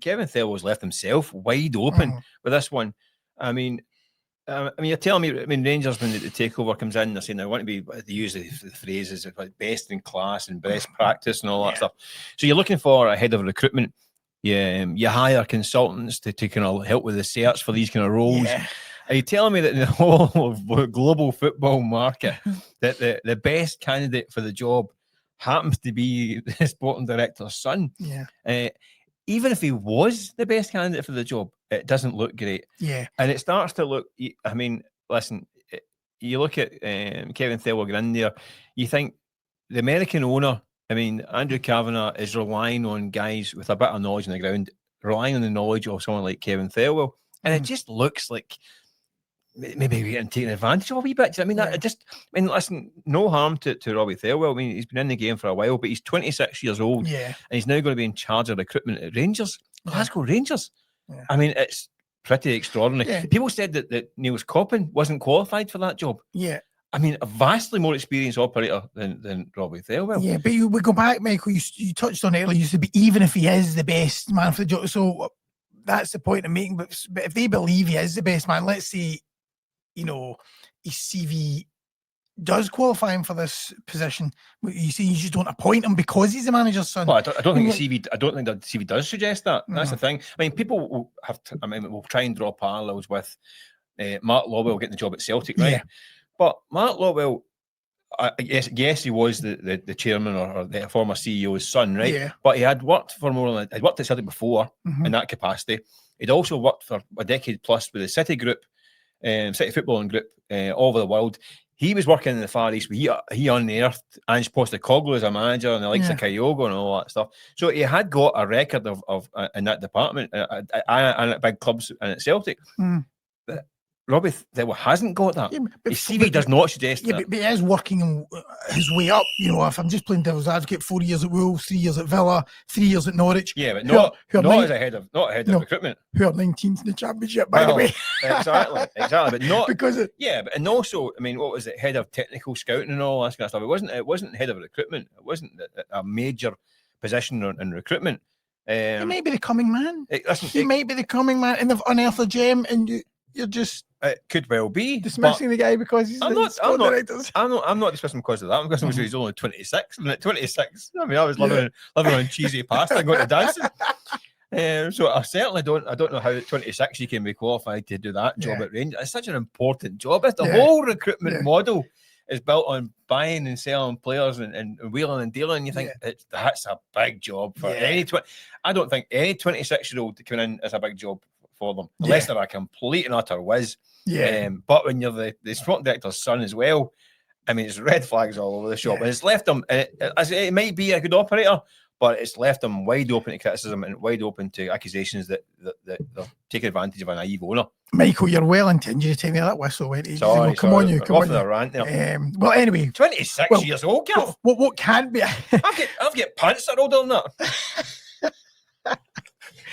Kevin Thelwell's left himself wide open with this one. I mean, you're telling me, Rangers, when the takeover comes in, they're saying they want to be, they use the phrases like best in class and best practice and all that stuff. So you're looking for a head of recruitment. You hire consultants to kind of help with the search for these kind of roles. Yeah. Are you telling me that in the whole of global football market, that the best candidate for the job happens to be the sporting director's son? Yeah. Even if he was the best candidate for the job, it doesn't look great. Yeah. And it starts to look, I mean, listen, you look at Kevin Thelwell getting in there, you think the American owner, I mean, Andrew Kavanagh is relying on guys with a bit of knowledge on the ground, relying on the knowledge of someone like Kevin Thelwell. And it just looks like maybe we're getting taken advantage of a wee bit. I mean, listen, no harm to Robbie Thellwell. I mean, he's been in the game for a while, but he's 26 years old. Yeah. And he's now going to be in charge of recruitment at Rangers, Glasgow Rangers. Yeah. I mean, it's pretty extraordinary. Yeah. People said that Niels Coppin wasn't qualified for that job. Yeah. I mean, a vastly more experienced operator than Robbie Thellwell. Yeah, but we go back, Michael, you touched on it earlier, used to be, even if he is the best man for the job. So that's the point I'm making. But if they believe he is the best man, let's say, you know, his CV does qualify him for this position. You see, you just don't appoint him because he's the manager's son. Well, I don't think the CV. I don't think the CV does suggest that. That's the thing. I mean, people will have to. I mean, we'll try and draw parallels with Mark Lawwell getting the job at Celtic, right? Yeah. But Mark Lawwell, yes, he was the chairman or the former CEO's son, right? Yeah. But he had worked for he'd worked at Celtic before in that capacity. He'd also worked for a decade plus with the City Group, City Footballing Group, all over the world. He was working in the Far East. He unearthed Ange Postecoglou as a manager and the likes of Kyogo and all that stuff. So he had got a record of in that department and at big clubs and at Celtic. But Robbie Thellwell hasn't got that. Yeah, his CV does not suggest that. But he is working his way up. You know, if I'm just playing devil's advocate, 4 years at Wolves, 3 years at Villa, 3 years at Norwich. Yeah, but not as a head of recruitment. Who are 19th in the Championship, by the way. Exactly. But not because and also, I mean, what was it? Head of technical scouting and all that kind of stuff. It wasn't head of recruitment. It wasn't a major position in recruitment. He might be the coming man. He might be the coming man, and they've unearthed a gem, and you're just. It could well be dismissing the guy because he's I'm not dismissing him because of that. I'm dismissing he's only 26. And at 26, I mean, I was living on cheesy pasta and going to dancing. So I certainly don't know how at 26 you can be qualified to do that job at Rangers. It's such an important job. It's the whole recruitment model is built on buying and selling players and wheeling and dealing. You think that's a big job for any. I don't think any 26-year-old coming in is a big job for them, unless they're a complete and utter whiz. But when you're the sporting director's son as well, I mean, it's red flags all over the shop. And it's left them, it might be a good operator, but it's left them wide open to criticism and wide open to accusations that they're taking advantage of a naive owner. Michael, you're well intended to take me that whistle went. Sorry, come on, you. Come off on, the rant there. Well, anyway, 26 years old, Gav. What can't be? I've got punts that are older than that.